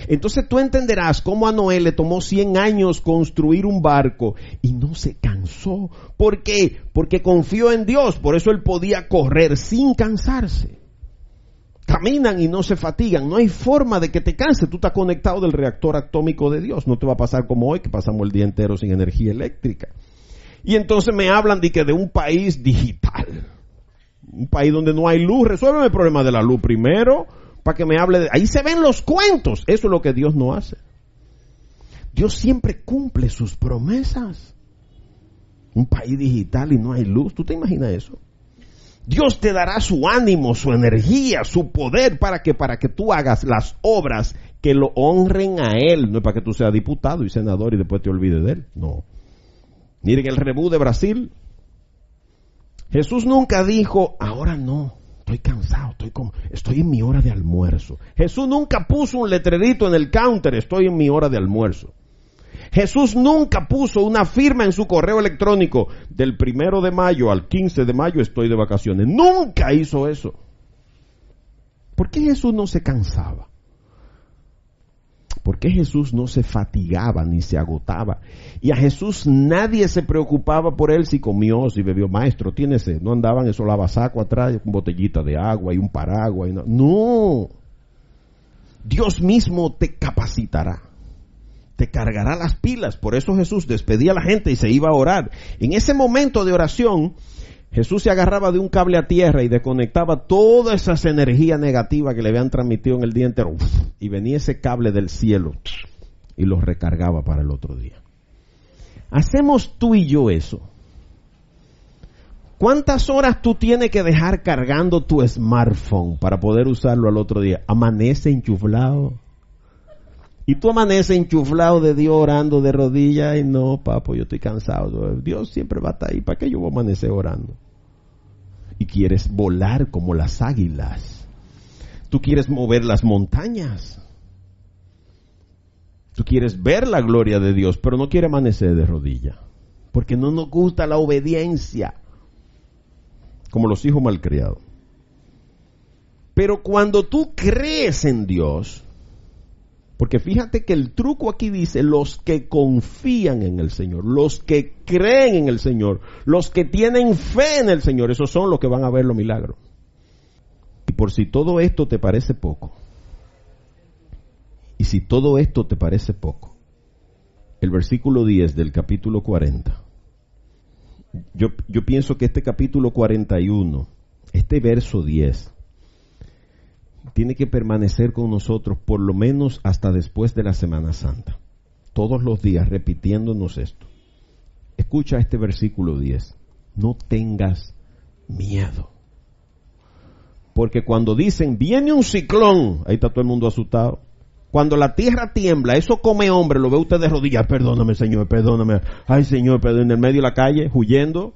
Entonces tú entenderás cómo a Noé le tomó 100 años construir un barco y no se cansó. ¿Por qué? Porque confió en Dios, por eso él podía correr sin cansarse. Caminan y no se fatigan, no hay forma de que te canses. Tú estás conectado del reactor atómico de Dios. No te va a pasar como hoy, que pasamos el día entero sin energía eléctrica. Y entonces me hablan de un país digital, un país donde no hay luz. Resuélveme el problema de la luz primero, para que me hable de... Ahí se ven los cuentos. Eso es lo que Dios no hace. Dios siempre cumple sus promesas. Un país digital y no hay luz. ¿Tú te imaginas eso? Dios te dará su ánimo, su energía, su poder para que tú hagas las obras que lo honren a Él. No es para que tú seas diputado y senador y después te olvides de Él. No. Miren el rebú de Brasil. Jesús nunca dijo, ahora no. Estoy cansado, estoy en mi hora de almuerzo. Jesús nunca puso un letrerito en el counter, estoy en mi hora de almuerzo. Jesús nunca puso una firma en su correo electrónico, del 1 de mayo al 15 de mayo estoy de vacaciones. Nunca hizo eso. ¿Por qué Jesús no se cansaba? ¿Por qué Jesús no se fatigaba ni se agotaba? Y a Jesús nadie se preocupaba por él si comió, si bebió. Maestro, tiene sed. No andaban eso lavasaco atrás con botellita de agua y un paraguas. No. Dios mismo te capacitará. Te cargará las pilas. Por eso Jesús despedía a la gente y se iba a orar. En ese momento de oración, Jesús se agarraba de un cable a tierra y desconectaba todas esas energías negativas que le habían transmitido en el día entero. Y venía ese cable del cielo y los recargaba para el otro día. Hacemos tú y yo eso. ¿Cuántas horas tú tienes que dejar cargando tu smartphone para poder usarlo al otro día? Amanece enchuflado. Y tú amaneces enchuflado de Dios orando de rodillas. Y no, papo, yo estoy cansado. Dios siempre va a estar ahí. ¿Para qué yo voy a amanecer orando? Y quieres volar como las águilas. Tú quieres mover las montañas. Tú quieres ver la gloria de Dios, pero no quieres amanecer de rodillas. Porque no nos gusta la obediencia. Como los hijos malcriados. Pero cuando tú crees en Dios, porque fíjate que el truco aquí dice, los que confían en el Señor, los que creen en el Señor, los que tienen fe en el Señor, esos son los que van a ver los milagros. Y por si todo esto te parece poco, y si todo esto te parece poco, el versículo 10 del capítulo 40, yo pienso que este capítulo 41, este verso 10, tiene que permanecer con nosotros por lo menos hasta después de la Semana Santa. Todos los días repitiéndonos esto. Escucha este versículo 10. No tengas miedo. Porque cuando dicen, viene un ciclón, ahí está todo el mundo asustado. Cuando la tierra tiembla, eso come hombre, lo ve usted de rodillas. Perdóname, Señor, perdóname. Ay, Señor, perdón, en el medio de la calle, huyendo.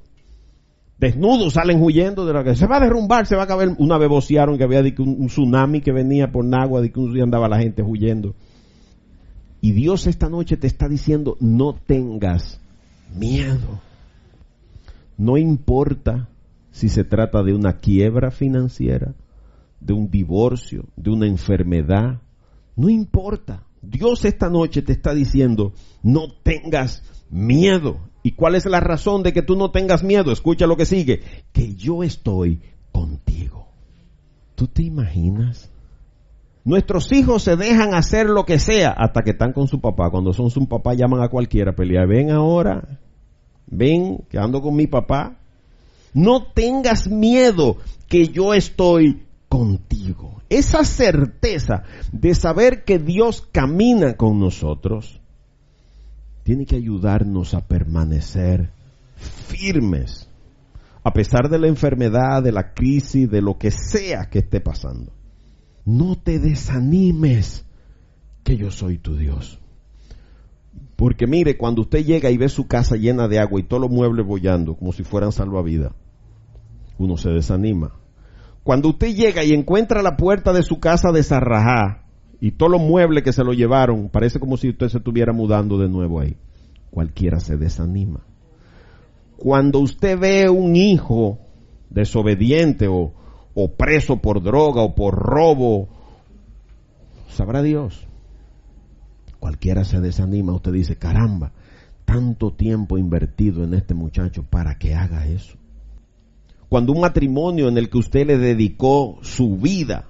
Desnudos salen huyendo de la calle. Se va a derrumbar, se va a caer. Una vez vocearon que había un tsunami que venía por Nagua, de que un día andaba la gente huyendo. Y Dios esta noche te está diciendo, no tengas miedo. No importa si se trata de una quiebra financiera, de un divorcio, de una enfermedad. No importa. Dios esta noche te está diciendo, no tengas miedo. ¿Y cuál es la razón de que tú no tengas miedo? Escucha lo que sigue. Que yo estoy contigo. ¿Tú te imaginas? Nuestros hijos se dejan hacer lo que sea hasta que están con su papá. Cuando son su papá llaman a cualquiera a pelear. Ven ahora. Ven, que ando con mi papá. No tengas miedo, que yo estoy contigo. Esa certeza de saber que Dios camina con nosotros tiene que ayudarnos a permanecer firmes, a pesar de la enfermedad, de la crisis, de lo que sea que esté pasando. No te desanimes, que yo soy tu Dios. Porque mire, cuando usted llega y ve su casa llena de agua y todos los muebles bollando, como si fueran salvavidas, uno se desanima. Cuando usted llega y encuentra la puerta de su casa desarrajada, y todos los muebles que se lo llevaron, parece como si usted se estuviera mudando de nuevo ahí. Cualquiera se desanima. Cuando usted ve un hijo desobediente o preso por droga o por robo, sabrá Dios. Cualquiera se desanima. Usted dice, caramba, tanto tiempo invertido en este muchacho para que haga eso. Cuando un matrimonio en el que usted le dedicó su vida,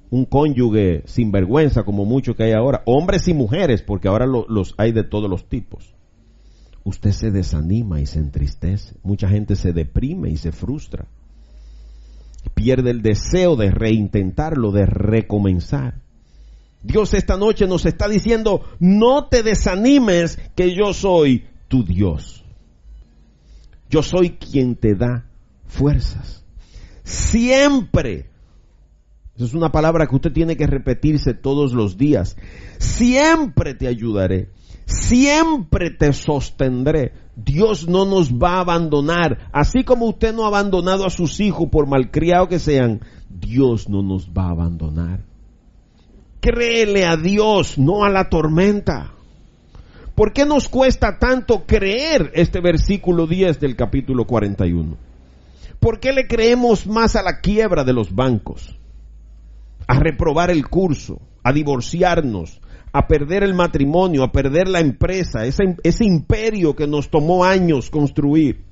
un cónyuge sinvergüenza como mucho que hay ahora, hombres y mujeres, porque ahora los hay de todos los tipos, usted se desanima y se entristece. Mucha gente se deprime y se frustra, pierde el deseo de reintentarlo, de recomenzar. Dios esta noche nos está diciendo, no te desanimes, que yo soy tu Dios. Yo soy quien te da fuerzas. Siempre. Esa es una palabra que usted tiene que repetirse todos los días. Siempre te ayudaré. Siempre te sostendré. Dios no nos va a abandonar. Así como usted no ha abandonado a sus hijos por malcriados que sean, Dios no nos va a abandonar. Créele a Dios, no a la tormenta. ¿Por qué nos cuesta tanto creer este versículo 10 del capítulo 41? ¿Por qué le creemos más a la quiebra de los bancos? A reprobar el curso, a divorciarnos, a perder el matrimonio, a perder la empresa, ese imperio que nos tomó años construir.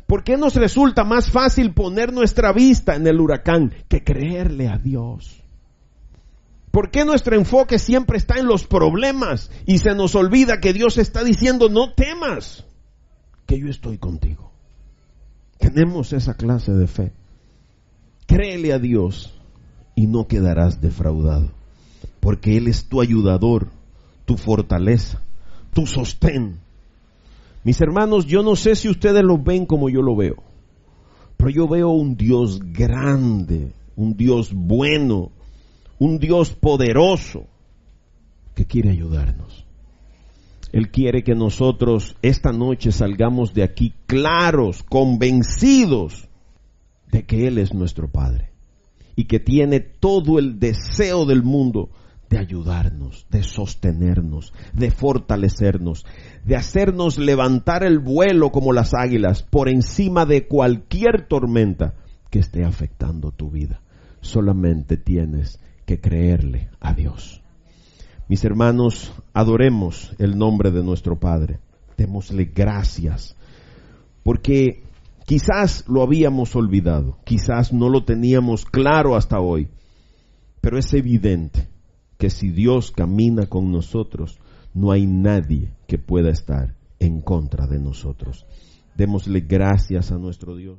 ¿Por qué nos resulta más fácil poner nuestra vista en el huracán que creerle a Dios? ¿Por qué nuestro enfoque siempre está en los problemas y se nos olvida que Dios está diciendo, no temas, que yo estoy contigo? Tenemos esa clase de fe. Créele a Dios y no quedarás defraudado, porque Él es tu ayudador, tu fortaleza, tu sostén. Mis hermanos, yo no sé si ustedes lo ven como yo lo veo, pero yo veo un Dios grande, un Dios bueno, un Dios poderoso que quiere ayudarnos. Él quiere que nosotros esta noche salgamos de aquí claros, convencidos de que Él es nuestro Padre y que tiene todo el deseo del mundo de ayudarnos, de sostenernos, de fortalecernos, de hacernos levantar el vuelo como las águilas por encima de cualquier tormenta que esté afectando tu vida. solamente tienes que creerle a Dios. Mis hermanos, adoremos el nombre de nuestro Padre. Démosle gracias, porque quizás lo habíamos olvidado, quizás no lo teníamos claro hasta hoy, pero es evidente que si Dios camina con nosotros, no hay nadie que pueda estar en contra de nosotros. Démosle gracias a nuestro Dios.